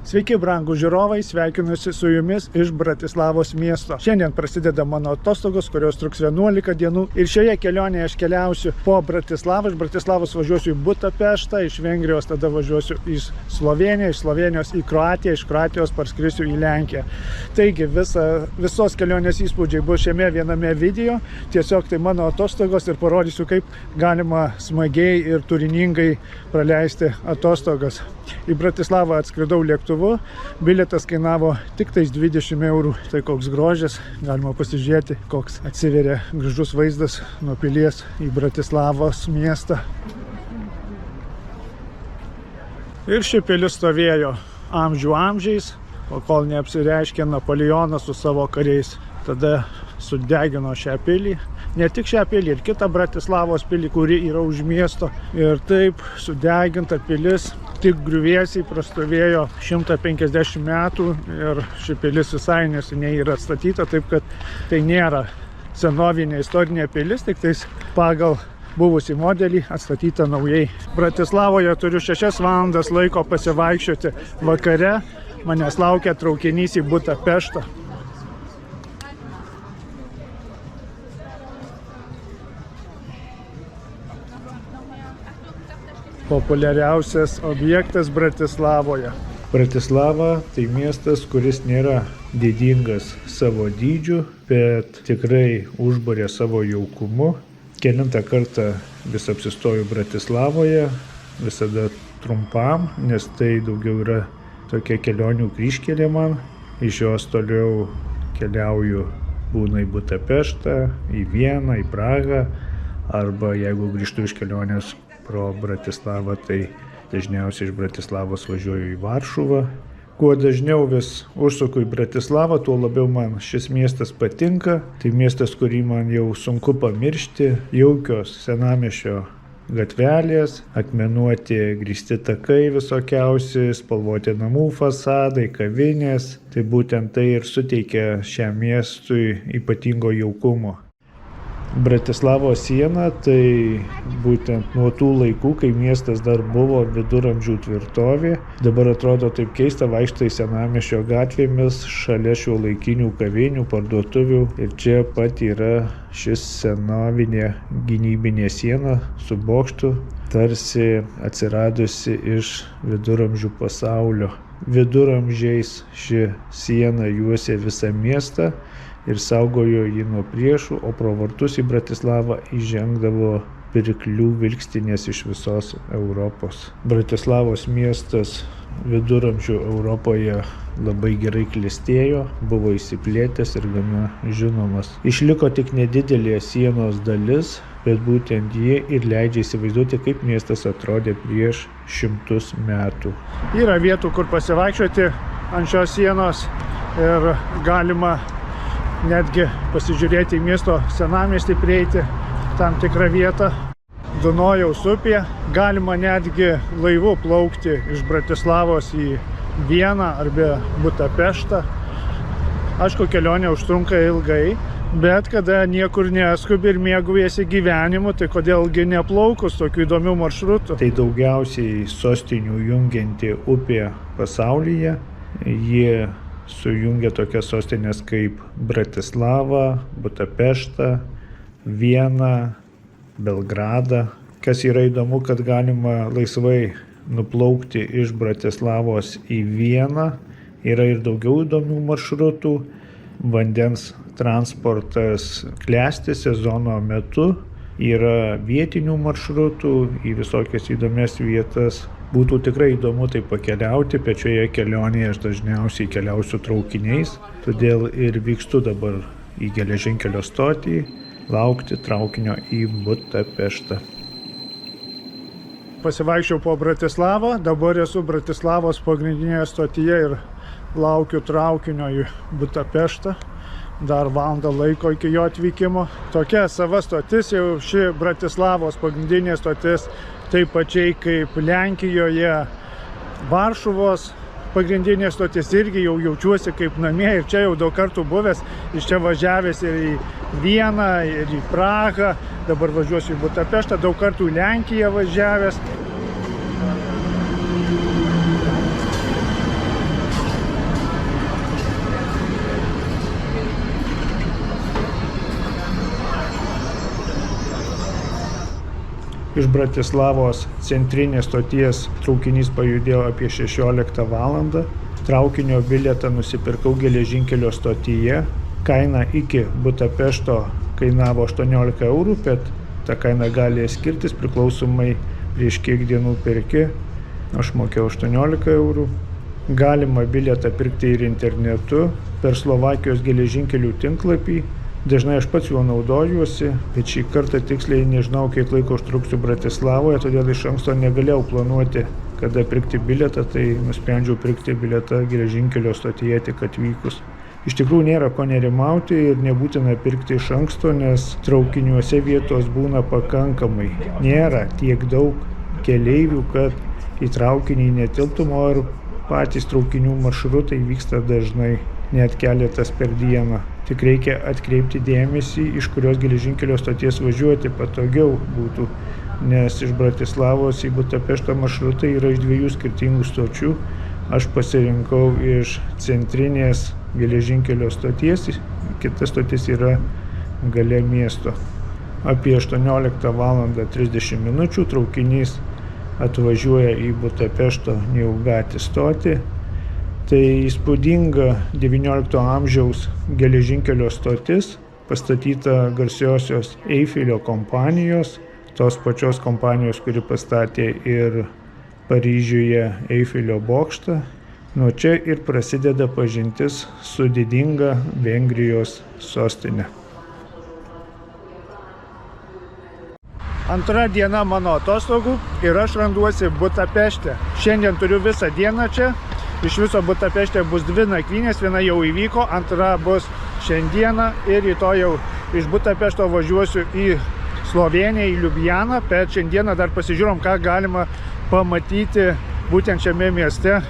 Sveiki, brangūs žiūrovai, sveikinuosi su jumis iš Bratislavos miesto. Šiandien prasideda mano atostogos, kurios truks 11 dienų. Ir šioje kelionėje aš keliausiu po Bratislavą. Iš Bratislavos važiuosiu į Budapeštą, iš Vengrijos tada važiuosiu į Slovėniją, iš Slovėnijos į Kroatiją, iš Kroatijos parskrisiu į Lenkiją. Taigi visos kelionės įspūdžiai bus šiame viename video. Tiesiog tai mano atostogos ir parodysiu, kaip galima smagiai ir turiningai praleisti atostogas. Į Bratislavą atskridau lėktuvu, bilietas kainavo tik tais 20 eurų. Tai koks grožis, galima pasižiūrėti, koks atsiveria gražus vaizdas nuo pilies į Bratislavos miestą. Ir ši pilis stovėjo amžių amžiais, kol neapsireiškė Napoleonas su savo kariais. Tada sudegino šią pilį. Ne tik šią pilį, ir kitą Bratislavos pilį, kuri yra už miesto. Ir taip sudeginta pilis tik griuvėsiai prastovėjo 150 metų ir ši pilis visai neseniai yra atstatyta, taip kad tai nėra senovinė istorinė pilis, tik tais pagal buvusį modelį atstatyta naujai. Bratislavoje turiu 6 valandas laiko pasivaikščioti vakare. Manęs laukia traukinys į Budapeštą. Populiariausias objektas Bratislavoje. Bratislava tai miestas, kuris nėra didingas savo dydžiu, bet tikrai užburia savo jaukumu. Kelintą kartą vis apsistoju Bratislavoje, visada trumpam, nes tai daugiau yra tokia kelionių kryžkelė man. Iš jos toliau keliauju būna į Budapeštą, į Vieną, į Prahą, arba jeigu grįžtu iš kelionės pro Bratislavą, tai dažniausiai iš Bratislavos važiuoju į Varšuvą. Kuo dažniau vis užsuku į Bratislavą, tuo labiau man šis miestas patinka. Tai miestas, kurį man jau sunku pamiršti. Jaukios senamiesčio gatvelės, akmenuoti grįsti takai visokiausi, spalvoti namų fasadai, kavinės. Tai būtent tai ir suteikia šiam miestui ypatingo jaukumo. Bratislavos siena tai būtent nuo tų laikų, kai miestas dar buvo viduramžių tvirtovė. Dabar atrodo taip keista, vaikštai senamiesčio gatvėmis šalia šiuolaikinių kavinių, parduotuvių. Ir čia pat yra šis senovinė gynybinė siena su bokštu, tarsi atsiradusi iš viduramžių pasaulio. Viduramžiais ši siena juosė visą miestą ir saugojo jį nuo priešų, o pro vartus į Bratislavą įžengdavo pirklių vilkstinės iš visos Europos. Bratislavos miestas viduramžių Europoje labai gerai klestėjo, buvo išsiplėtęs ir gana žinomas. Išliko tik nedidelė sienos dalis, bet būtent ji ir leidžia įsivaizduoti, kaip miestas atrodė prieš 100 metų. Yra vietų, kur pasivaikščioti ant šios sienos ir galima netgi pasižiūrėti į miesto senamiestį, prieiti tam tikrą vietą. Dunojaus upė. Galima netgi laivu plaukti iš Bratislavos į Vieną arba Budapeštą. Aišku, kelionė užtrunka ilgai, bet kada niekur neskubi ir mėgaujasi gyvenimu, tai kodėlgi neplaukus tokių įdomių maršrutų. Tai daugiausiai sostinių jungianti upė pasaulyje. Ji sujungia tokias sostinės kaip Bratislava, Budapeštą, Vieną, Belgradą. Kas yra įdomu, kad galima laisvai nuplaukti iš Bratislavos į Vieną. Yra ir daugiau įdomių maršrutų. Vandens transportas klesti sezono metu. Yra vietinių maršrutų į visokias įdomias vietas. Būtų tikrai įdomu tai pakeliauti, bet šioje kelionėje aš dažniausiai keliausiu traukiniais, todėl ir vykstu dabar į geležinkelio stotį, laukti traukinio į Budapeštą. Pasivaikščiau po Bratislavą, dabar esu Bratislavos pagrindinėje stotyje ir laukiu traukinio į Budapeštą. Dar valandą laiko iki jo atvykimo. Tokia sava stotis, jau ši Bratislavos pagrindinė stotis, taip pačiai kaip Lenkijoje Varšuvos pagrindinė stotis, irgi jau jaučiuosi kaip namie ir čia jau daug kartų buvęs, iš čia važiavęs ir į Vieną, ir į Prahą, dabar važiuosiu į Budapeštą, daug kartų į Lenkiją važiavęs. Iš Bratislavos centrinės stoties traukinys pajudėjo apie 16 valandą. Traukinio bilietą nusipirkau geležinkelio stotyje. Kaina iki Budapešto kainavo 18 eurų, bet ta kaina gali skirtis priklausomai prieš kiek dienų perki. Aš mokėjau 18 eurų. Galima bilietą pirkti ir internetu per Slovakijos geležinkelių tinklapį. Dažnai aš pats juo naudojuosi, bet šį kartą tiksliai nežinau, kiek laiko užtruksiu Bratislavoje, todėl iš anksto negalėjau planuoti, kada pirkti bilietą, tai nusprendžiau pirkti bilietą geležinkelio stotyje tik atvykus. Iš tikrųjų nėra ko nerimauti ir nebūtina pirkti iš anksto, nes traukiniuose vietos būna pakankamai. Nėra tiek daug keleivių, kad į traukinį netilptum, ir patys traukinių maršrutai vyksta dažnai, net keletas per dieną. Tik reikia atkreipti dėmesį, iš kurios geležinkelio stoties važiuoti patogiau būtų, nes iš Bratislavos į Budapeštą maršrutai yra iš 2 skirtingų stočių. Aš pasirinkau iš centrinės geležinkelio stoties, kita stotis yra gale miesto. Apie 18 valandą 30 minučių traukinys atvažiuoja į Budapešto Niugati stotį. Tai įspūdinga 19 amžiaus geležinkelio stotis, pastatyta garsiosios Eifelio kompanijos, tos pačios kompanijos, kuri pastatė ir Paryžiuje Eifelio bokštą. Nuo čia ir prasideda pažintis su didinga Vengrijos sostinė. Antra diena mano atostogų ir aš randuosi Budapešte. Šiandien turiu visą dieną čia. Iš viso Budapešte bus 2 nakvynės, viena jau įvyko, antra bus šiandieną ir rytoj jau iš Budapešto važiuosiu į Slovėniją, į Liublianą, bet šiandieną dar pasižiūrom, ką galima pamatyti būtent šiame mieste.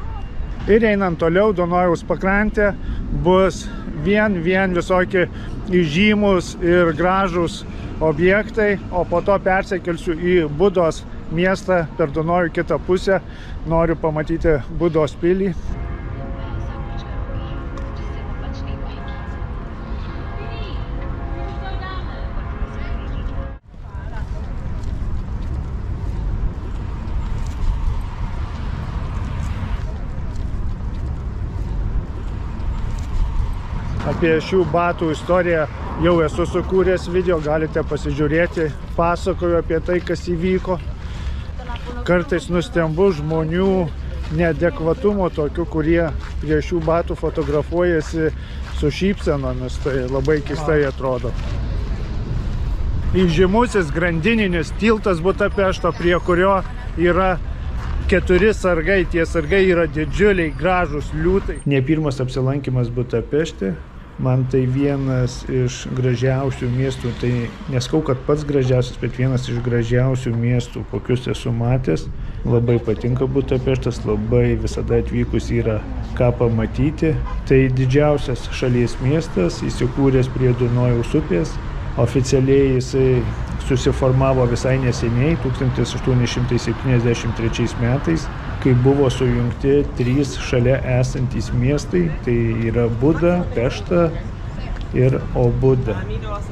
Ir einant toliau, Dunojaus pakrantė bus vien visokie įžymus ir gražus objektai, o po to persikelsiu į Budos miestą per Dunojų kitą pusę. Noriu pamatyti Budos pilį. Apie šių batų istoriją jau esu sukūręs video, galite pasižiūrėti. Pasakoju apie tai, kas įvyko. Kartais nustembu žmonių neadekvatumo tokių, kurie prie šių batų fotografuojasi su šypsenomis. Tai labai keistai atrodo. Įžymusis grandininis tiltas Budapešto, prie kurio yra 4 sargai. Tie sargai yra didžiuliai, gražūs liūtai. Ne pirmas apsilankymas Budapešte. Man tai vienas iš gražiausių miestų, tai neskau, kad pats gražiausias, bet vienas iš gražiausių miestų, kokius esu matęs. Labai patinka Budapeštas, labai visada atvykus yra ką pamatyti. Tai didžiausias šalies miestas, įsikūręs prie Dunojaus upės. Oficialiai jisai susiformavo visai neseniai, 1873 metais, kai buvo sujungti 3 šalia esantys miestai, tai yra Buda, Pešta ir Obuda.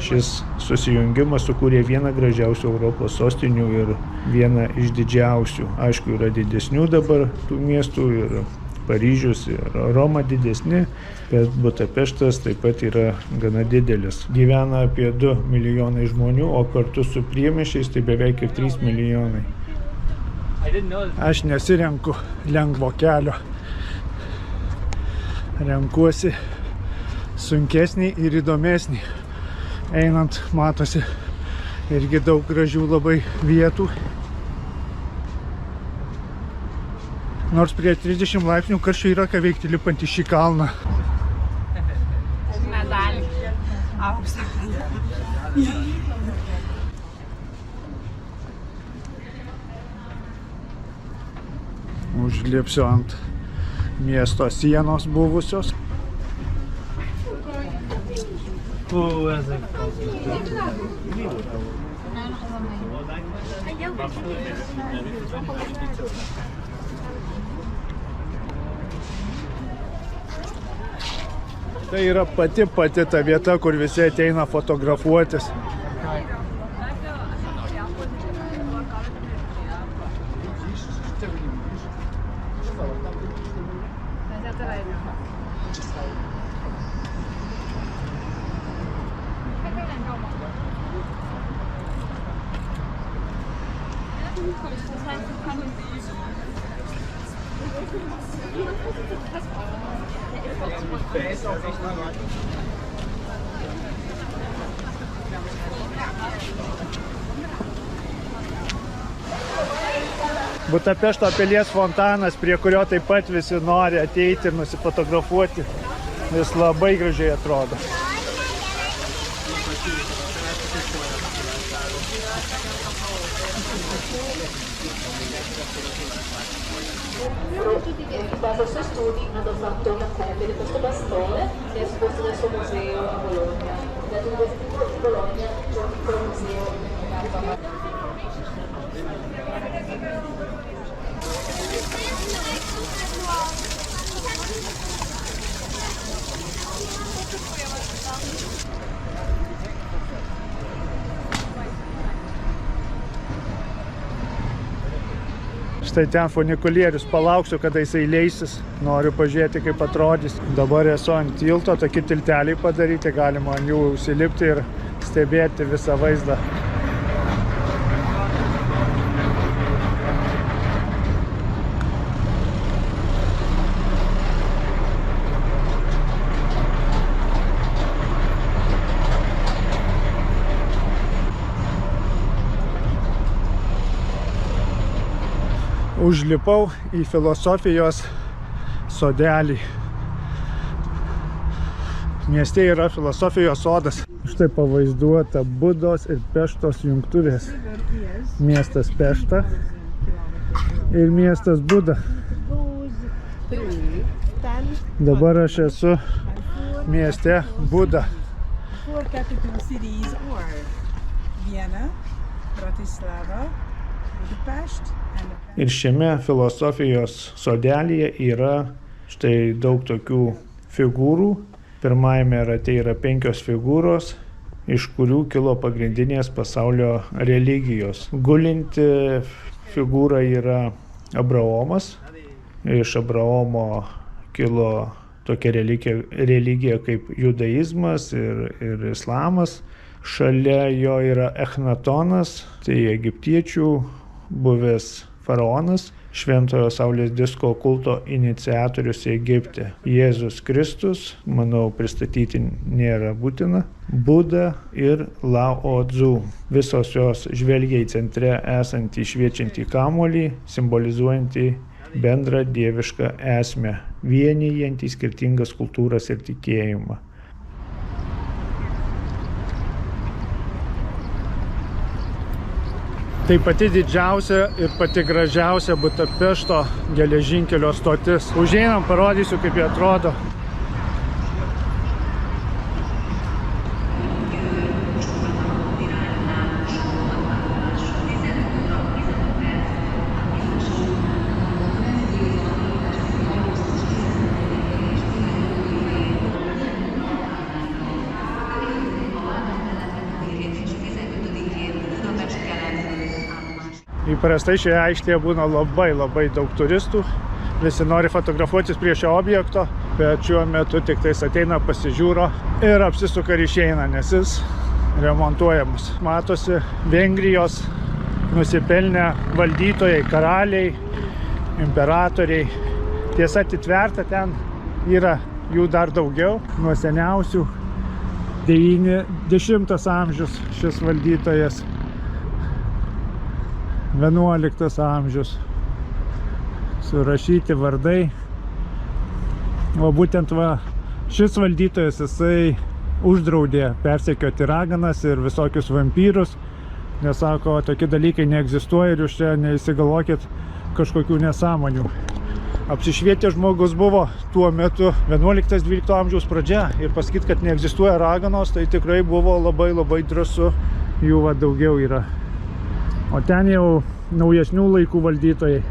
Šis susijungimas sukūrė vieną gražiausių Europos sostinių ir vieną iš didžiausių. Aišku, yra didesnių dabar tų miestų ir Paryžius ir Roma didesni, bet Budapeštas taip pat yra gana didelis. Gyvena apie 2 milijonai žmonių, o kartu su priemiesčiais tai beveik ir 3 milijonai. Aš nesirenku lengvo kelio. Renkuosi sunkesnį ir įdomesnį. Einant matosi irgi daug gražių labai vietų. Nors prie 30 laipsnių karščio yra ką veikti lipant į šį kalną. Medalį. Auksą. Užlipsiu ant miesto sienos buvusios. Tai yra pati ta vieta, kur visi ateina fotografuotis. Budapešto pilies fontanas, prie kurio taip pat visi nori ateiti ir nusifotografuoti. Jis labai gražiai atrodo. In base ai suoi studi hanno fatto una copia di questo bastone che è esposto nel suo museo a Bologna. Nell'Università di Bologna c'è un piccolo museo. Štai ten funikulierius, palauksiu, kada jisai leisis, noriu pažiūrėti, kaip atrodys. Dabar esu ant tilto, tokie tilteliai padaryti, galima ant jų užsilipti ir stebėti visą vaizdą. Užlipau į filosofijos sodelį. Mieste yra filosofijos sodas. Štai pavaizduota Budos ir Peštos jungtuvės. Miestas Pešta ir miestas Buda. Dabar aš esu mieste Buda. Four capital cities are Vienna, Bratislava, Budapest and Ir šiame filosofijos sodelyje yra štai daug tokių figūrų. Pirmajame rate yra 5 figūros, iš kurių kilo pagrindinės pasaulio religijos. Gulinti figūra yra Abraomas. Iš Abraomo kilo tokia religija kaip judaizmas ir islamas. Šalia jo yra Echnatonas, tai egiptiečių buvęs faraonas, šventojo saulės disko kulto iniciatorius Egipte. Jėzus Kristus, manau, pristatyti nėra būtina. Buda ir Lao Tzu. Visos jos žvelgia į centre esantį šviečiantį kamuolį, simbolizuojantį bendrą dievišką esmę, vienijantį skirtingas kultūras ir tikėjimą. Tai pati didžiausia ir pati gražiausia Budapešto geležinkelio stotis. Užeinam, parodysiu, kaip jie atrodo. Įprastai šioje aikštėje būna labai daug turistų. Visi nori fotografuotis prie šio objekto, bet šiuo metu tik tais ateina, pasižiūro ir apsisuka ir išeina, nes jis remontuojamas. Matosi Vengrijos nusipelnę valdytojai, karaliai, imperatoriai. Tiesa, atitverta ten yra jų dar daugiau. Nuo seniausių 10 amžius šis valdytojas. 11 amžius. Surašyti vardai. O būtent šis valdytojas, jisai uždraudė persekioti raganas ir visokius vampyrus. Nes sako, tokie dalykai neegzistuoja ir jūs čia neįsigalvokit kažkokių nesąmonių. Apsišvietęs žmogus buvo tuo metu 11-12 amžiaus pradžia ir pasakyti, kad neegzistuoja raganos, tai tikrai buvo labai drąsu, jų daugiau yra. O ten jau naujesnių laikų valdytojai.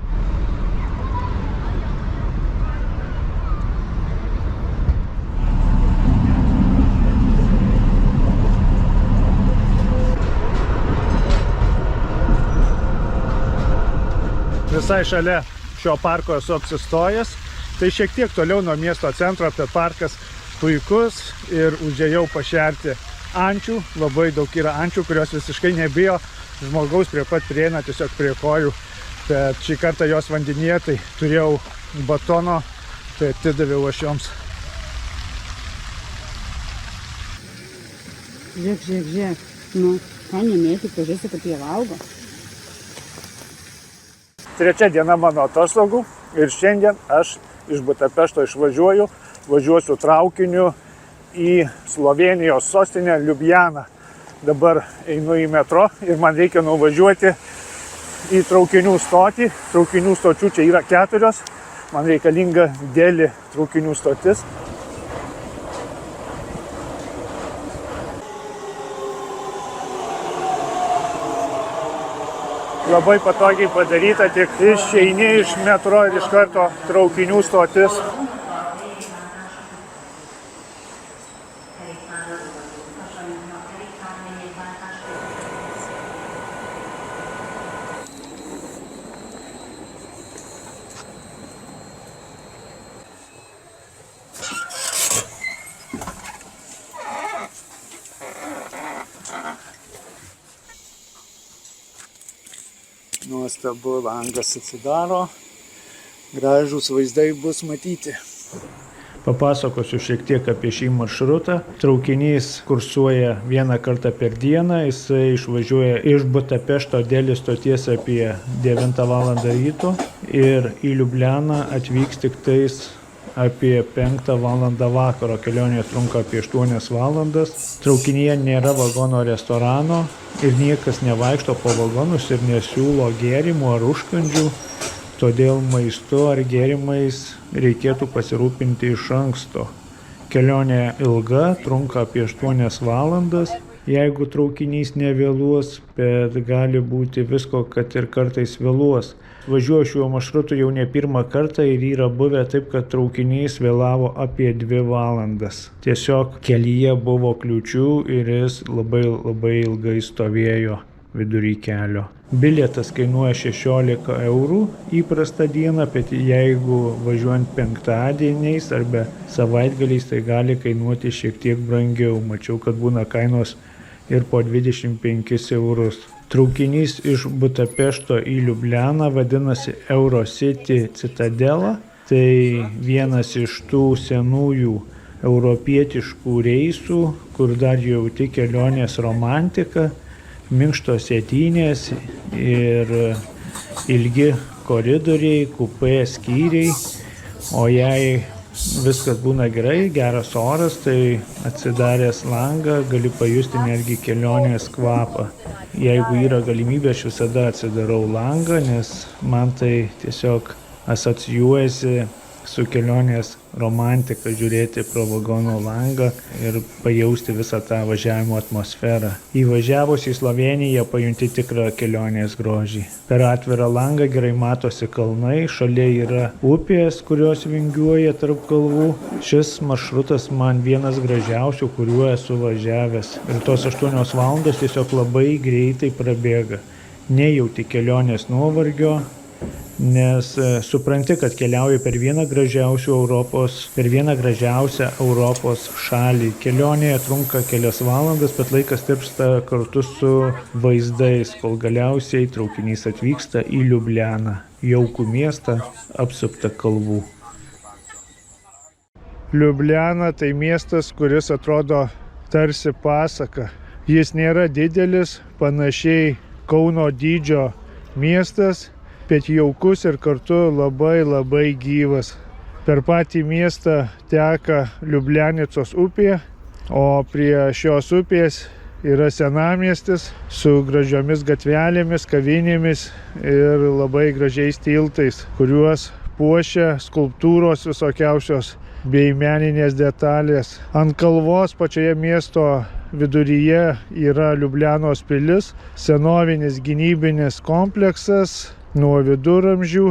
Visai šalia šio parko esu apsistojęs Tai šiek tiek toliau nuo miesto centro, tai parkas puikus ir užėjau pašerti ančių. Labai daug yra ančių, kurios visiškai nebijo žmogaus, prie pat prieina tiesiog prie kojų. Bet šį kartą jos vandenyje, tai turėjau batono, tai atidaviau aš joms. Žiūrėk. Nu, ką nemėti, pažiūrėsi, kaip jie valgo. Trečia diena mano atostogų ir šiandien aš iš Budapešto išvažiuoju, važiuosiu traukiniu į Slovėnijos sostinę Liublianą. Dabar einu į metro ir man reikia nuvažiuoti į traukinių stotį. Traukinių stočių čia yra 4, man reikalinga didelė traukinių stotis. Labai patogiai padaryta, tik išeini iš metro ir iš karto traukinių stotis. Nuostabu, langas atsidaro, gražūs vaizdai bus matyti. Papasakosiu šiek tiek apie šį maršrutą. Traukinys kursuoja vieną kartą per dieną, jisai išvažiuoja iš Budapešto Delės stoties apie 9 val. Ryto ir į Liublianą atvyks tik tais apie 5 val. Vakaro. Kelionė trunka apie 8 valandas. Traukinyje nėra vagono restorano ir niekas nevaikšto po vagonus ir nesiūlo gėrimų ar užkandžių. Todėl maistu ar gėrimais reikėtų pasirūpinti iš anksto. Kelionė ilga, trunka apie 8 valandas. Jeigu traukinys nevėluos, bet gali būti visko, kad ir kartais vėluos. Važiuoju šiuo maršrutu jau ne pirmą kartą ir yra buvę taip, kad traukinys vėlavo apie 2 valandas. Tiesiog kelyje buvo kliūčių ir jis labai ilgai stovėjo vidury kelio. Bilietas kainuoja 16 eurų įprastą dieną, bet jeigu važiuojant penktadieniais arba savaitgaliais, tai gali kainuoti šiek tiek brangiau. Mačiau, kad būna kainos ir po 25 eurus. Traukinys iš Budapešto į Liublianą vadinasi Eurocity Citadela. Tai vienas iš tų senųjų europietiškų reisų, kur dar jauti kelionės romantika, minkštos sėdynės ir ilgi koridoriai, kupė skyriai. O jei viskas būna gerai, geras oras, tai atsidaręs langą gali pajusti netgi kelionės kvapą. Jeigu yra galimybė, aš visada atsidarau langą, nes man tai tiesiog asocijuojasi su kelionės romantika, žiūrėti pro vagono langą ir pajausti visą tą važiavimo atmosferą. Įvažiavus į Slovėniją pajunti tikrą kelionės grožį. Per atvirą langą gerai matosi kalnai, šalia yra upės, kurios vingiuoja tarp kalvų. Šis maršrutas man vienas gražiausių, kuriuo esu važiavęs. Ir tos 8 valandos tiesiog labai greitai prabėga. Nejauti kelionės nuovargio, nes supranti, kad keliauji per vieną gražiausią Europos šalį. Kelionėje trunka kelias valandas, bet laikas tirpsta kartu su vaizdais, kol galiausiai traukinys atvyksta į Liublianą, jaukų miestą apsuptą kalvų. Liubliana tai miestas, kuris atrodo tarsi pasaka. Jis nėra didelis, panašiai Kauno dydžio miestas, bet jaukus ir kartu labai gyvas. Per patį miestą teka Liublianicos upė, o prie šios upės yra senamiestis su gražiomis gatvelėmis, kavinėmis ir labai gražiais tiltais, kuriuos puošia skulptūros visokiausios bei meninės detalės. Ant kalvos pačioje miesto viduryje yra Liublianos pilis, senovinis gynybinis kompleksas. Nuo viduramžių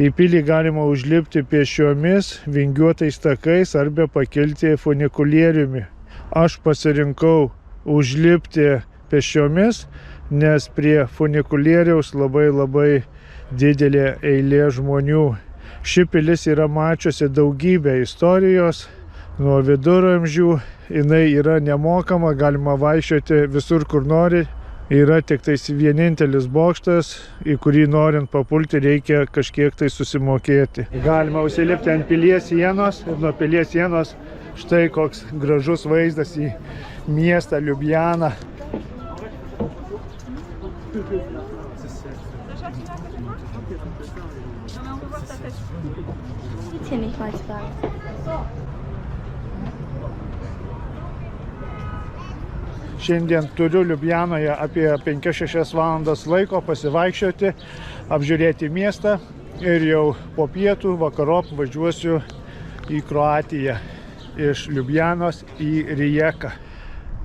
į pilį galima užlipti pėsčiomis, vingiuotais takais arba pakilti funikulieriumi. Aš pasirinkau užlipti pėsčiomis, nes prie funikulieriaus labai didelė eilė žmonių. Ši pilis yra mačiusi daugybę istorijos, nuo viduramžių, jinai yra nemokama, galima vaikščioti visur, kur nori. Yra tik tais vienintelis bokštas, į kurį norint papulti reikia kažkiek tai susimokėti. Galima užsilipti ant pilies sienos ir nuo pilies sienos štai koks gražus vaizdas į miestą Liublianą. Šiandien turiu Liublianoje apie 5-6 valandas laiko pasivaikščioti, apžiūrėti miestą ir jau po pietų vakarop važiuosiu į Kroatiją iš Liublianos į Rijeką.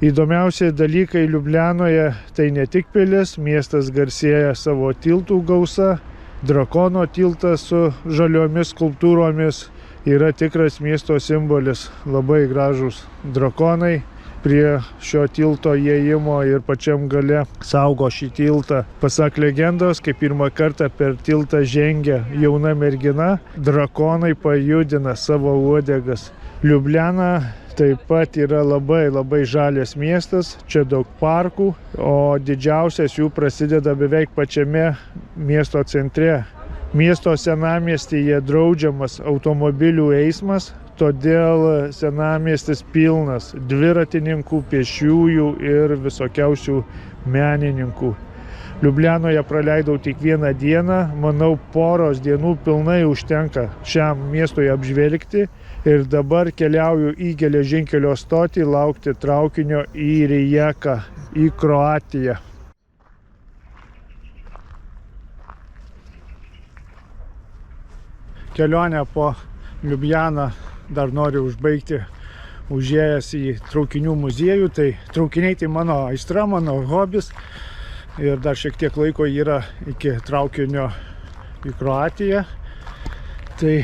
Įdomiausi dalykai Liublianoje tai ne tik pilis, miestas garsėja savo tiltų gausa. Drakono tiltas su žaliomis skulptūromis yra tikras miesto simbolis, labai gražūs drakonai. Prie šio tilto įėjimo ir pačiam gale saugo šį tiltą. Pasak legendos, kai pirmą kartą per tiltą žengia jauna mergina, drakonai pajudina savo uodegas. Liubliana taip pat yra labai žalias miestas, čia daug parkų, o didžiausias jų prasideda beveik pačiame miesto centre. Miesto senamiestyje draudžiamas automobilių eismas, todėl senamiestis pilnas dviratininkų, pėsčiųjų ir visokiausių menininkų. Liublianoje praleidau tik vieną dieną, manau poros dienų pilnai užtenka šiam miestui apžvelgti ir dabar keliauju į geležinkelio stotį laukti traukinio į Rijeką, į Kroatiją. Kelionę po Liublianą dar noriu užbaigti užėjęs į traukinių muziejų. Tai traukiniai tai mano aistra, mano hobis. Ir dar šiek tiek laiko yra iki traukinio į Kroatiją. Tai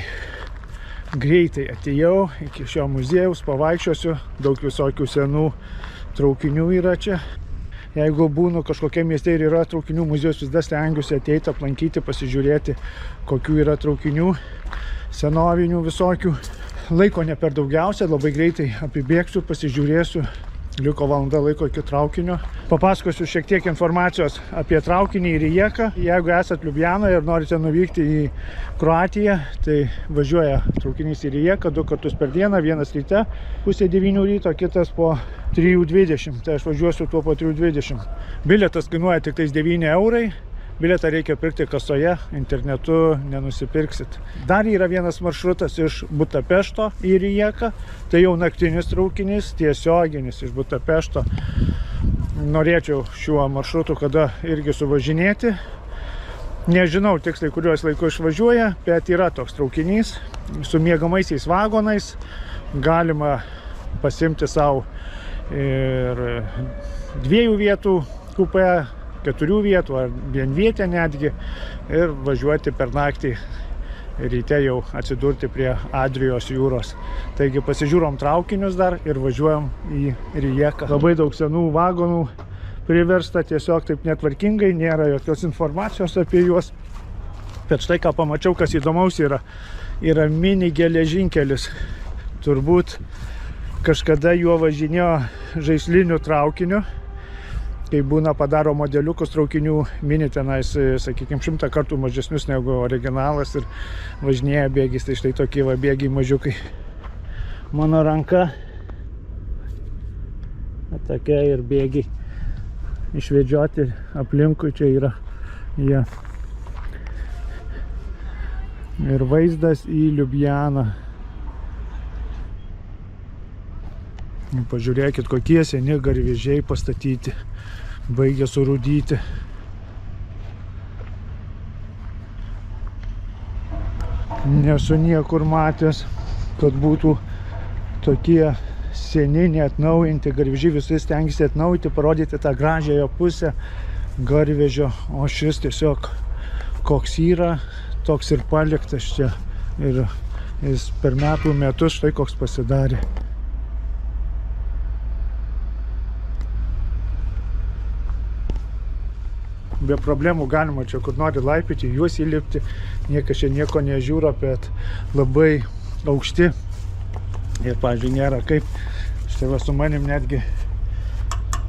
greitai atėjau iki šio muziejaus, pavaikščiosiu. Daug visokių senų traukinių yra čia. Jeigu būnu kažkokia mieste ir yra traukinių muziejus, visada stengiuosi ateiti, aplankyti, pasižiūrėti, kokių yra traukinių, senovinių visokių. Laiko ne per daugiausia, labai greitai apibėgsiu, pasižiūrėsiu. Liko valanda laiko iki traukinio. Papasakosiu šiek tiek informacijos apie traukinį į Rijeką. Jeigu esat Liublianoje ir norite nuvykti į Kroatiją, tai važiuoja traukinys į Rijeką 2 kartus per dieną, vienas ryte, pusė 9 ryto, kitas po 3:20. Tai aš važiuosiu tuo po 3:20. Bilietas kainuoja tik tais 9 eurai. Bilietą reikia pirkti kasoje, internetu nenusipirksit. Dar yra vienas maršrutas iš Budapešto į Rijeką. Tai jau naktinis traukinys, tiesioginis iš Budapešto. Norėčiau šiuo maršrutu kada irgi suvažinėti. Nežinau tiksliai, kuriuos laiku išvažiuoja, bet yra toks traukinys su miegamaisiais vagonais. Galima pasimti savo ir 2 vietų kupę, 4 vietų ar vienvietę netgi ir važiuoti per naktį, ryte jau atsidurti prie Adrijos jūros. Taigi pasižiūrom traukinius dar ir važiuojam į Rijeką. Labai daug senų vagonų priversta, tiesiog taip netvarkingai, nėra jokios informacijos apie juos. Bet štai ką pamačiau, kas įdomaus yra mini geležinkelis. Turbūt kažkada juo važinėjo žaisliniu traukiniu. Kai būna padaro modeliukus traukinių, mini tenais, sakykime, 100 kartų mažesnius negu originalas ir važinėja bėgiais. Tai štai tokie va bėgiai mažiukai. Mano ranka tokia ir bėgiai išvedžioti aplinkui čia yra jie. Ir vaizdas į Liublianą. Pažiūrėkit, kokie seni garvežiai pastatyti. Baigia surūdyti. Nesu niekur matęs, kad būtų tokie seni, neatnaujinti garvežiai. Visi stengiasi atnaujinti, parodyti tą gražiąją pusę garvežio. O šis tiesiog koks yra, toks ir paliktas čia. Ir jis per metų metus štai koks pasidarė. be problemų galima čia kur nori laipyti, juos įlipti, niekas čia nieko nežiūra, bet labai aukšti ir, pavyzdžiui, nėra kaip, štai va su manim netgi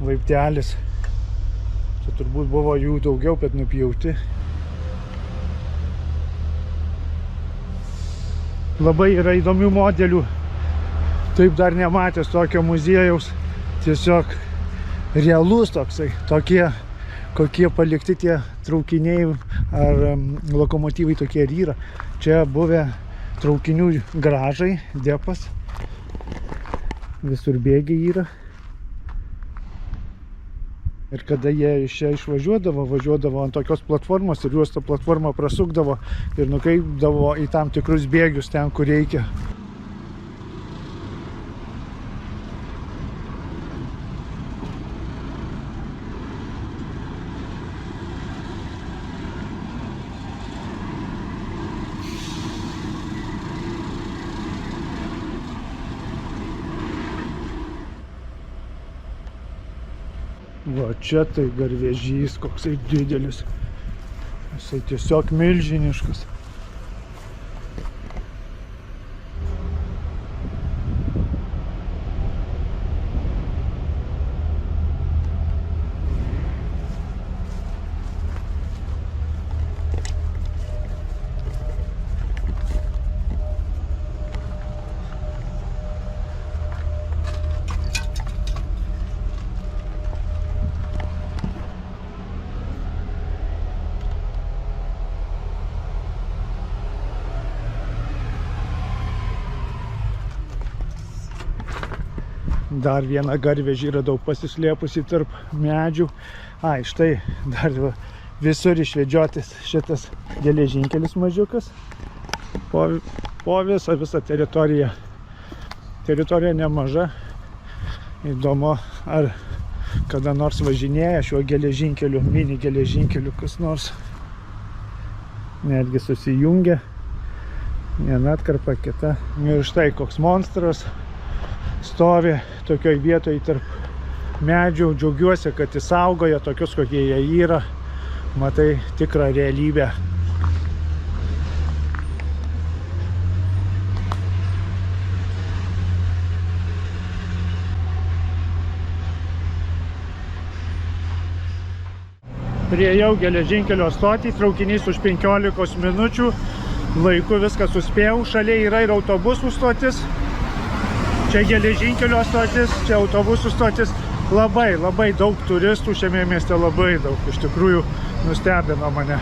laiptelis, čia turbūt buvo jų daugiau, bet nupjauti. Labai yra įdomių modelių, taip dar nematęs tokio muziejaus, tiesiog realus toksai, tokie, kokie palikti tie traukiniai ar lokomotyvai tokie ir yra. Čia buvę traukinių garažai, depas, visur bėgiai yra. Ir kada jie iš čia išvažiuodavo, važiuodavo ant tokios platformos ir juos tą platformą prasukdavo ir nukreipdavo į tam tikrus bėgius ten, kur reikia. Va čia tai garvežys, koksai didelis. Jisai tiesiog milžiniškas. Dar vieną garvežį radau pasislėpusi tarp medžių. Ai, štai dar visur išvedžiotis šitas geležinkelis mažiukas. Po visą teritoriją. Teritorija nemaža. Įdomu, ar kada nors važinėja šiuo geležinkeliu, mini geležinkeliu kas nors. Netgi susijungia. Viena atkarpa, kita. Ir štai koks monstras stovi tokioj vietoj tarp medžių. Džiaugiuosi, kad išsaugoja tokius, kokie jie yra. Matai tikrą realybę. Priėjau geležinkelio stotį, traukinys už 15 minučių. Laiku viską suspėjau. Šalia yra ir autobusų stotis. Čia geležinkelio stotis, čia autobusų stotis. Labai daug turistų šiame mieste, labai daug. Iš tikrųjų nustebino mane.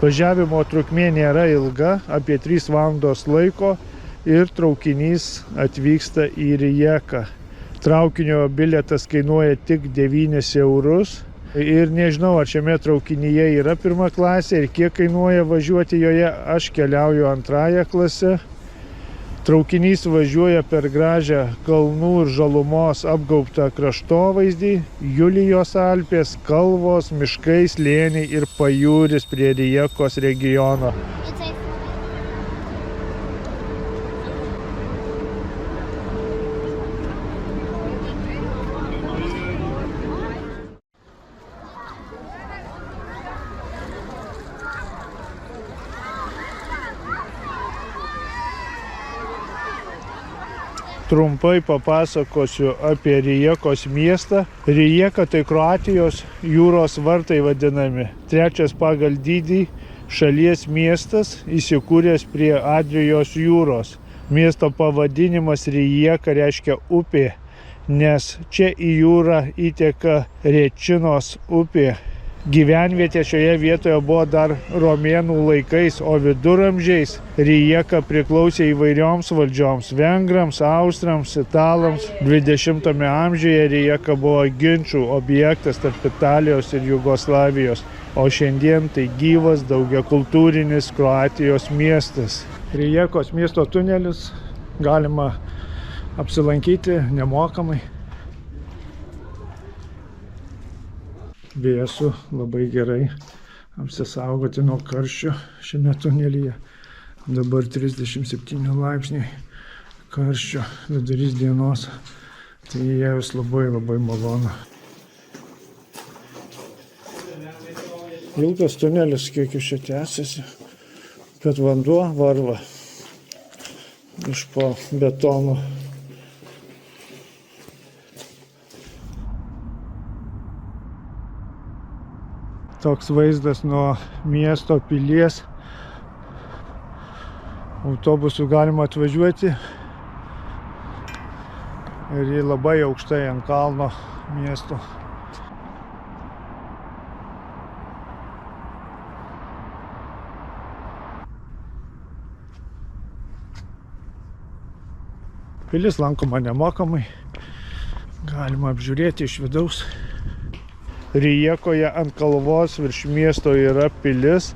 Važiavimo trukmė nėra ilga, apie 3 valandos laiko ir traukinys atvyksta į Rijeką. Traukinio bilietas kainuoja tik 9 eurus, Ir nežinau, ar šiame traukinyje yra pirma klasė ir kiek kainuoja važiuoti joje. Aš keliauju antrąją klasę. Traukinys važiuoja per gražią kalnų ir žalumos apgaubtą kraštovaizdį. Julijos Alpės, kalvos, miškai, slėniai ir pajūris prie Rijekos regiono. Trumpai papasakosiu apie Rijekos miestą. Rijeka tai Kroatijos jūros vartai vadinami. Trečias pagal dydį šalies miestas, įsikūręs prie Adrijos jūros. Miesto pavadinimas Rijeka reiškia upė, nes čia į jūrą įteka Rečinos upė. Gyvenvietė šioje vietoje buvo dar romėnų laikais, o viduramžiais Rijeka priklausė įvairioms valdžioms – vengrams, austrams, italams. 20-ame amžiuje Rijeka buvo ginčų objektas tarp Italijos ir Jugoslavijos, o šiandien tai gyvas daugiakultūrinis Kroatijos miestas. Rijekos miesto tunelis galima apsilankyti nemokamai. Vėsu labai gerai apsisaugoti nuo karščio šiame tunelyje. Dabar 37 laipsniai karščio vidurys dienos. Tai įėjus labai malonu. Ilgas tunelis, kiek iš čia tęsiasi, bet vanduo varva iš po betono. Toks vaizdas nuo miesto pilies. Autobusu galima atvažiuoti ir jį labai aukštai ant kalno miesto. Pilis lankoma nemokamai. Galima apžiūrėti iš vidaus. Rijekoje ant kalvos virš miesto yra pilis,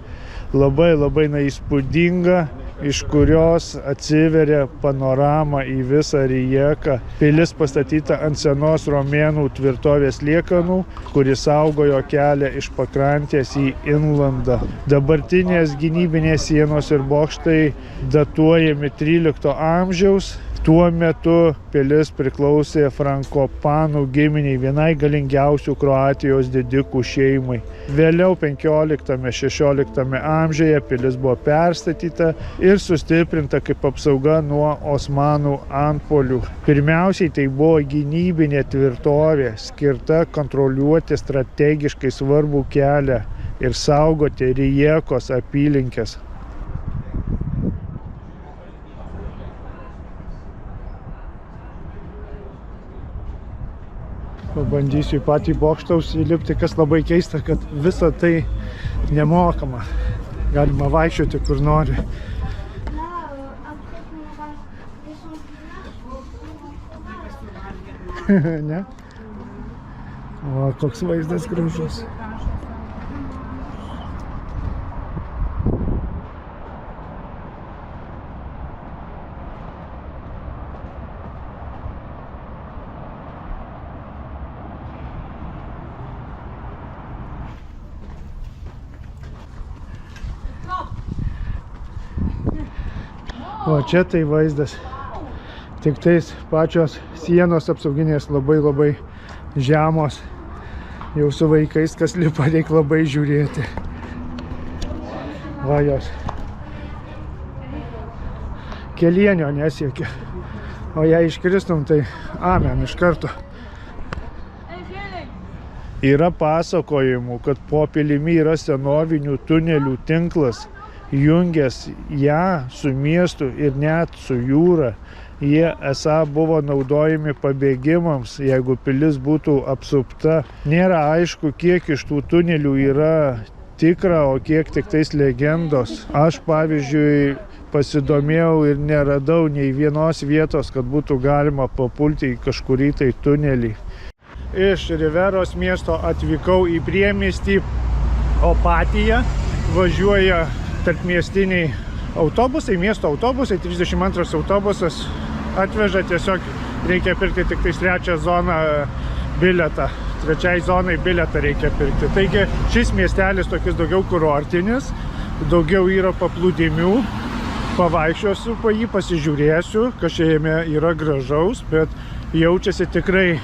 labai įspūdinga, iš kurios atsiveria panorama į visą Rijeką. Pilis pastatyta ant senos romėnų tvirtovės liekanų, kuri saugojo kelią iš pakrantės į inlandą. Dabartinės gynybinės sienos ir bokštai datuojami 13 amžiaus. Tuo metu pilis priklausė Frankopanų giminiai, vienai galingiausių Kroatijos didikų šeimai. Vėliau 15–16 amžiuje pilis buvo perstatyta ir sustiprinta kaip apsauga nuo osmanų antpuolių. Pirmiausiai tai buvo gynybinė tvirtovė, skirta kontroliuoti strategiškai svarbų kelią ir saugoti Rijekos apylinkes. Pabandysiu į patį bokštą užsilipti, kas labai keista, kad visa tai nemokama. Galima vaikščioti kur nori. Ne? O, koks vaizdas gražus. O čia tai vaizdas. Tik tais pačios sienos apsauginės labai žemos. Jau su vaikais, kas lipa, reikia labai žiūrėti. Va jos. Kelienio nesiekia. O jei iškristum, tai amen iš karto. Yra pasakojimų, kad po pilimi yra senovinių tunelių tinklas, jungęs ją su miestu ir net su jūra. Jie esą buvo naudojami pabėgimams, jeigu pilis būtų apsupta. Nėra aišku, kiek iš tų tunelių yra tikra, o kiek tik tais legendos. Aš, pavyzdžiui, pasidomėjau ir neradau nei vienos vietos, kad būtų galima papulti į kažkurį tai tunelį. iš Riveros miesto atvykau į priemiestį Opatiją. Važiuoja tarpmiestiniai autobusai, miesto autobusai, 32 autobusas atveža, tiesiog reikia pirkti tik tais 3 zoną bilietą. 3 zonai bilietą reikia pirkti. Taigi šis miestelis tokis daugiau kurortinis, daugiau yra paplūdimių. Pavaikščiosiu po jį, pasižiūrėsiu, kas jame yra gražaus, bet jaučiasi tikrai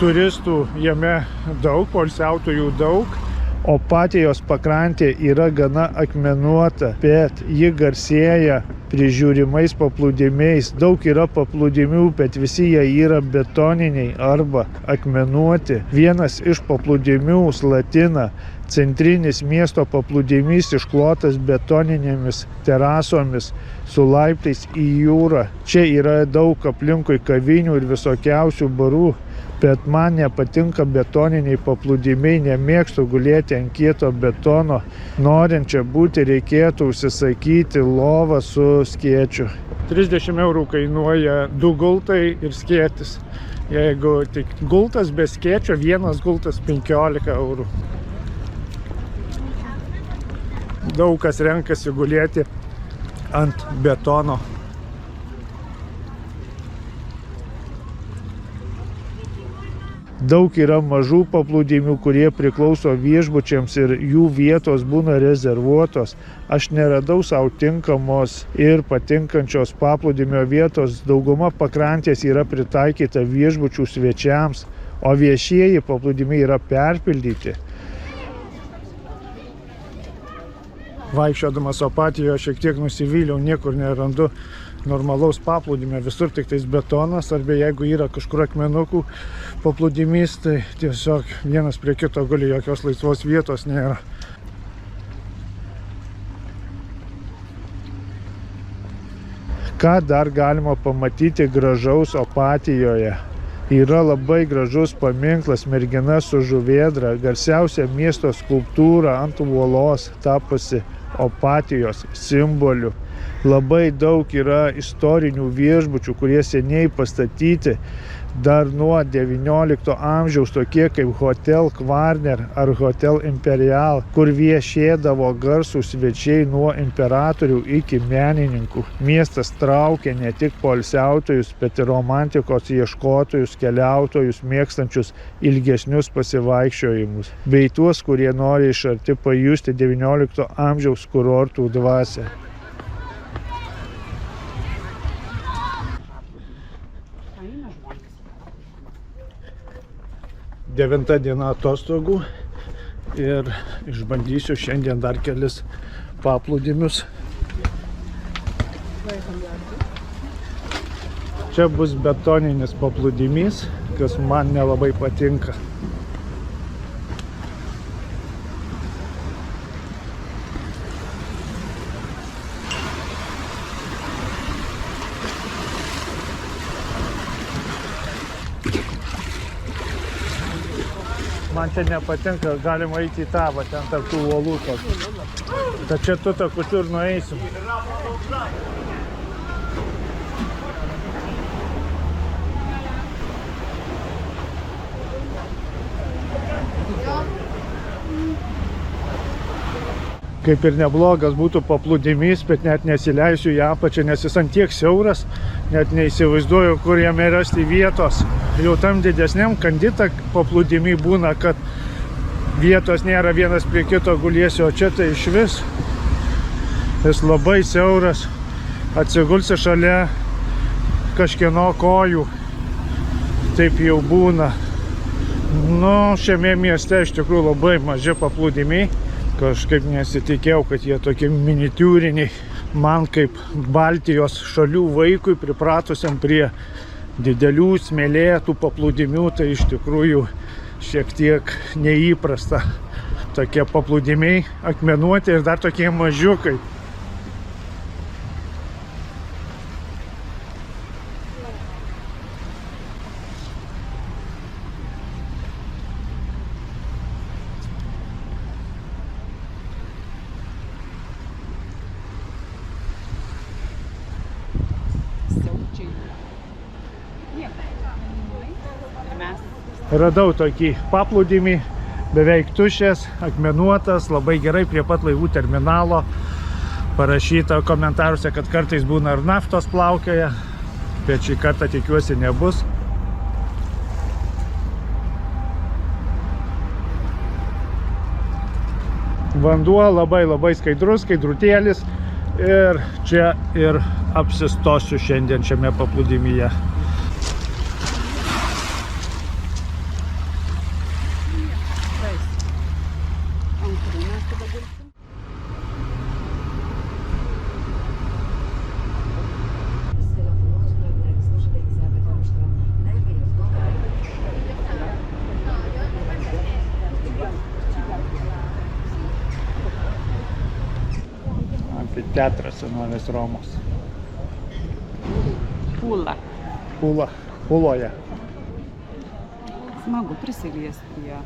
turistų jame daug, poilsiautojų daug. Opatijos pakrantė yra gana akmenuota, bet ji garsėja prižiūrimais paplūdimiais. Daug yra paplūdimių, bet visi jie yra betoniniai arba akmenuoti. Vienas iš paplūdimių, Slatina, centrinis miesto paplūdimys, išklotas betoninėmis terasomis su laiptais į jūrą. Čia yra daug aplinkui kavinių ir visokiausių barų, bet man nepatinka betoniniai paplūdimiai, nemėgstu gulėti ant kieto betono. Norint čia būti, reikėtų užsisakyti lovą su skėčiu. 30 eurų kainuoja 2 gultai ir skėtis. Jeigu tik gultas be skėčio, vienas gultas 15 eurų. Daug kas renkasi gulėti ant betono. Daug yra mažų paplūdimių, kurie priklauso viešbučiams ir jų vietos būna rezervuotos. Aš neradau savo tinkamos ir patinkančios paplūdimio vietos. Dauguma pakrantės yra pritaikyta viešbučių svečiams, o viešieji paplūdimiai yra perpildyti. Vaikščiodamas Opatijoje šiek tiek nusivyliau, niekur nerandu normalaus paplūdimio, visur tik tais betonas, arba jeigu yra kažkur akmenukų paplūdimys, tai tiesiog vienas prie kito guli, jokios laisvos vietos nėra. Ką dar galima pamatyti gražaus Opatijoje? Yra labai gražus paminklas mergina su žuvėdra, garsiausia miesto skulptūra ant uolos tapusi Opatijos simboliu. Labai daug yra istorinių viešbučių, kurie seniai pastatyti dar nuo 19 amžiaus, tokie kaip Hotel Kvarner ar Hotel Imperial, kur viešėdavo garsūs svečiai nuo imperatorių iki menininkų. Miestas traukia ne tik poilsiautojus, bet ir romantikos ieškotojus, keliautojus, mėgstančius ilgesnius pasivaikščiojimus, bei tuos, kurie nori iš arti pajusti 19 amžiaus kurortų dvasią. 9 diena atostogų ir išbandysiu šiandien dar kelis paplūdimius. Čia bus betoninis paplūdimys, kas man nelabai patinka. Man čia nepatinka, galima eiti į tą, ten tarp tų uolų. Tad čia tu takučiu ir nueisim. Kaip ir neblogas būtų paplūdimys, bet net nesileisiu į apačią, nes jis ant tiek siauras, net neįsivaizduoju, kur jame rasti vietos. Jau tam didesniam kandita paplūdimy būna, kad vietos nėra vienas prie kito guliesi, o čia tai iš vis. Jis labai siauras, atsigulsi šalia kažkieno kojų. Taip jau būna. Nu, šiame mieste iš tikrųjų labai maži paplūdimiai. Kažkaip nesitikėjau, kad jie tokie miniatiūriniai. Man kaip Baltijos šalių vaikui, pripratusiam prie didelių smėlėtų paplūdimių, tai iš tikrųjų šiek tiek neįprasta. Tokie paplūdimiai akmenuoti ir dar tokie mažiukai. Radau tokį paplūdimį, beveik tuščias, akmenuotas, labai gerai prie pat laivų terminalo. Parašyta komentaruose, kad kartais būna ir naftos plaukioja, bet šį kartą tikiuosi nebus. Vanduo labai skaidrus, skaidrutėlis ir čia ir apsistosiu šiandien šiame paplūdimyje. Amfiteatras senovės Romos. Puloje. Smagu prisiliesti prie jo.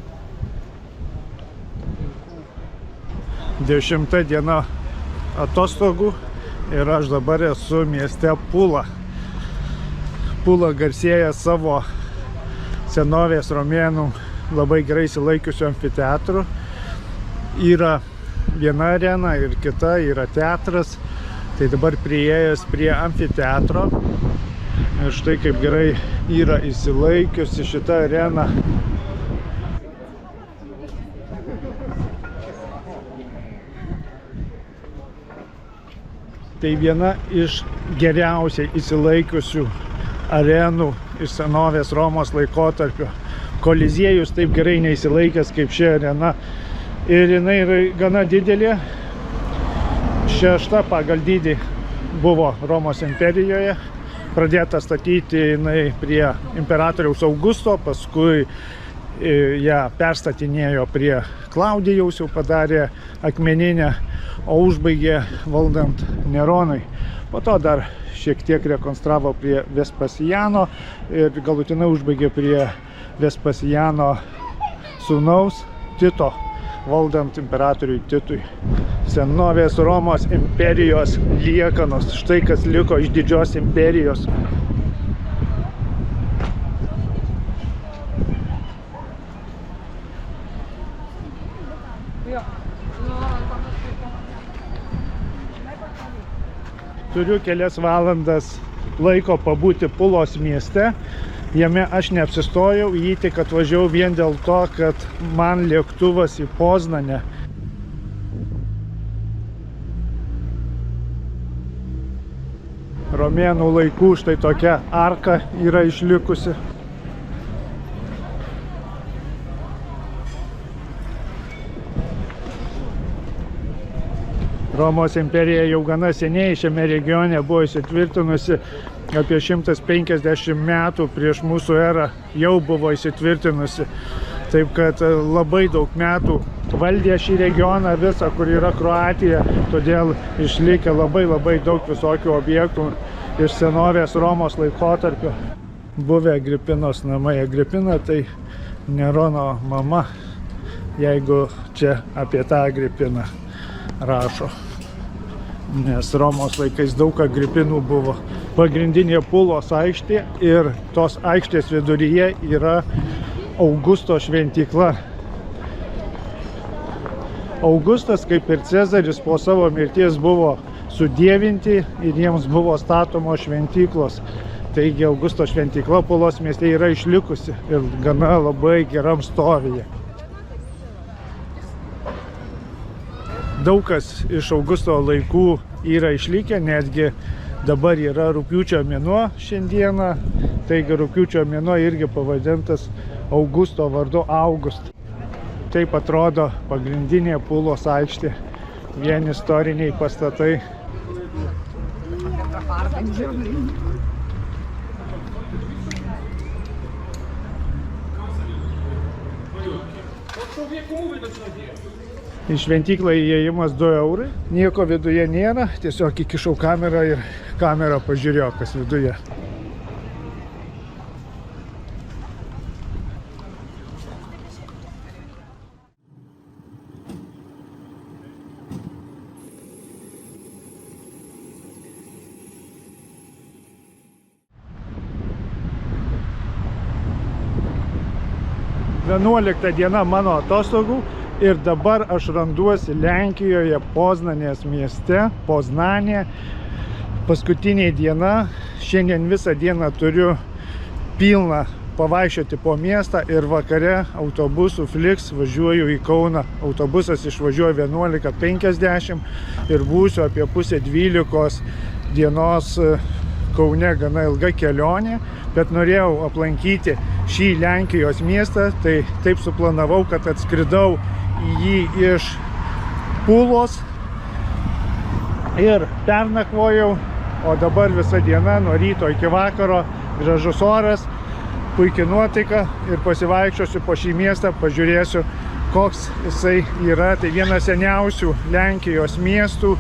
10 diena atostogų ir aš dabar esu mieste Pula. Pula garsėja savo senovės romėnų labai gerai išsilaikiusių amfiteatrų. Yra viena arena ir kita yra teatras. Tai dabar priėjęs prie amfiteatro. Ir štai kaip gerai yra išsilaikiusi šita arena. Tai viena iš geriausiai išsilaikiusių arenų iš senovės Romos laikotarpio. Koliziejus taip gerai neįsilaikęs kaip ši arena. Ir jinai yra gana didelė. 6 pagal dydį buvo Romos imperijoje. Pradėta statyti jinai prie imperatoriaus Augusto, paskui ją perstatinėjo prie Klaudijaus, jau padarė akmeninę, o užbaigė valdant Neronui. Po to dar šiek tiek rekonstravo prie Vespasiano ir galutinai užbaigė prie Vespasiano sūnaus Tito, valdant imperatoriui Titui. Senovės Romos imperijos liekanos, štai kas liko iš didžios imperijos. Turiu kelias valandas laiko pabūti Pulos mieste. Jame aš neapsistojau, jį tik atvažiavau vien dėl to, kad man lėktuvas į Poznanę. Romėnų laikų štai tokia arka yra išlikusi. Romos imperija jau gana seniai šiame regione buvo įsitvirtinusi, apie 150 metų prieš mūsų erą jau buvo įsitvirtinusi. Taip kad labai daug metų valdė šį regioną visą, kur yra Kroatija, todėl išlikę labai daug visokių objektų iš senovės Romos laikotarpio. Buvę Agripinos namai. Agripina tai Nerono mama, jeigu čia apie tą Agripiną rašo. Nes Romos laikais daug Agripinų buvo. Pagrindinė Pulos aikštė ir tos aikštės viduryje yra Augusto šventykla. Augustas, kaip ir Cezaris, po savo mirties buvo sudievinti ir jiems buvo statomos šventyklos. Taigi Augusto šventykla Pulos mieste yra išlikusi ir gana labai geram stovyje. Daug kas iš Augusto laikų yra išlikę, netgi dabar yra rugpjūčio mėnuo šiandieną. Taigi rugpjūčio mėnuo irgi pavadintas Augusto vardu August. Taip atrodo pagrindinė Pulos aikštė, vien istoriniai pastatai. Į šventyklą įėjimas 2 eurai, nieko viduje nėra, tiesiog įkišau kamerą ir kamera pažiūrėjo, kas viduje. 11 diena mano atostogų ir dabar aš randuosi Lenkijoje, Poznanės mieste, Poznanė. Paskutinė diena, šiandien visą dieną turiu pilną pavaikščioti po miestą ir vakare autobusu Flix važiuoju į Kauną. Autobusas išvažiuoja 11:50 ir būsiu apie pusę 12 dienos Kaune, gana ilga kelionė, bet norėjau aplankyti šį Lenkijos miestą, tai taip suplanavau, kad atskridau į jį iš Pulos ir pernakvojau, o dabar visa diena nuo ryto iki vakaro, gražus oras, puikia nuotaika ir pasivaikščiosiu po šį miestą, pažiūrėsiu, koks jisai yra. Tai vienas seniausių Lenkijos miestų,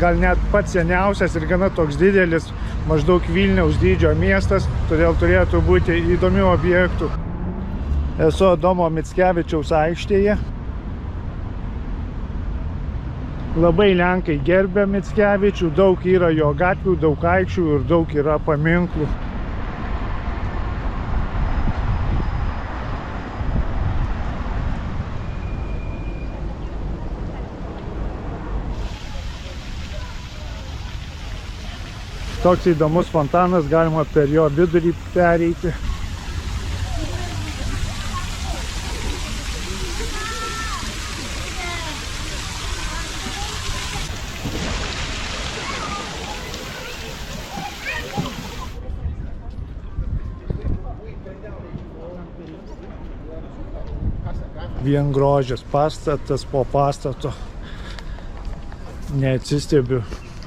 gal net pats seniausias ir gana toks didelis, maždaug Vilniaus dydžio miestas, todėl turėtų būti įdomių objektų. Esu Adomo Mickevičiaus aikštėje. Labai Lenkai gerbia Mickevičių, daug yra jo gatvių, daug aikščių ir daug yra paminklų. Toks įdomus fontanas, galima per jo vidurį pereiti. Vien grožis, pastatas po pastato. Neatsistebiu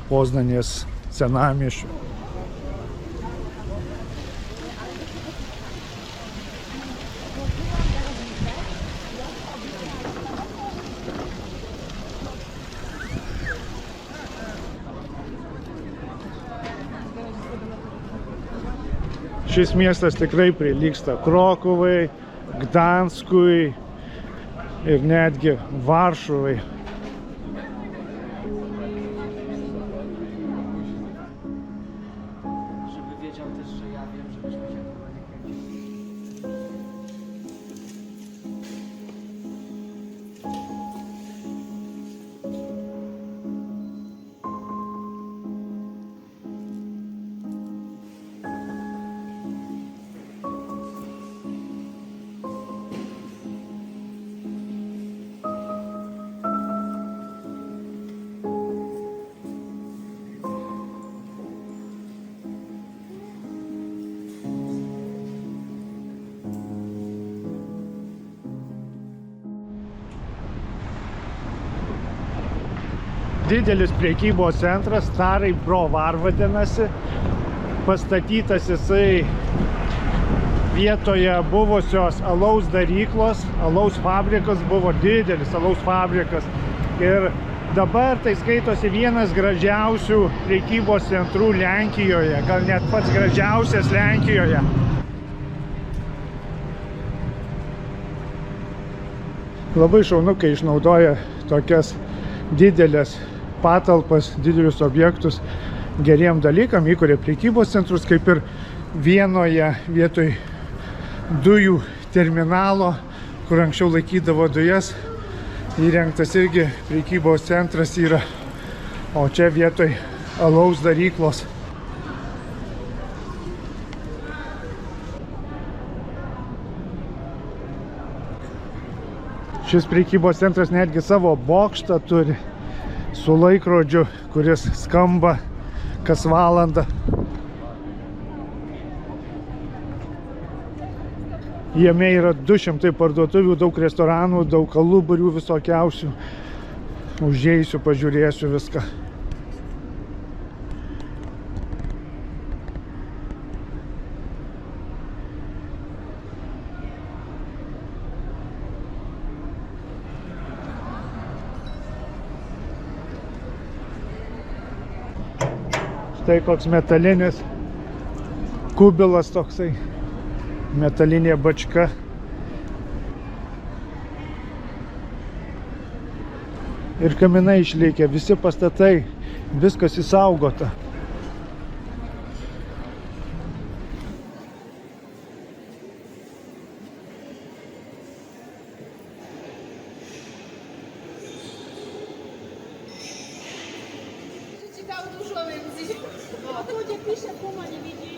Poznanės senamiesčių. Šis miestas tikrai prilygsta Krokuvai, Gdanskui ir netgi Varšuvai. Didelis prekybos centras, Starai Brovar vadinasi, pastatytas jisai vietoje buvusios alaus daryklos, alaus fabrikas, buvo didelis alaus fabrikas ir dabar tai skaitosi vienas gražiausių prekybos centrų Lenkijoje, gal net pats gražiausias Lenkijoje. Labai šaunu, kai išnaudoja tokias didelės patalpas, didelius objektus geriem dalykam, įkuria prekybos centrus, kaip ir Vienoje vietoj dujų terminalo, kur anksčiau laikydavo dujas, įrengtas irgi prekybos centras yra, o čia vietoj alaus daryklos. Šis prekybos centras netgi savo bokštą turi su laikrodžiu, kuris skamba kas valandą. Jame yra 200 parduotuvių, daug restoranų, daug alubarių visokiausių. Užeisiu, pažiūrėsiu viską. Štai koks metalinis kubilas toksai, metalinė bačka. Ir kaminai išlikę, visi pastatai, viskas išsaugota. ovdje piše Puma, ne vidi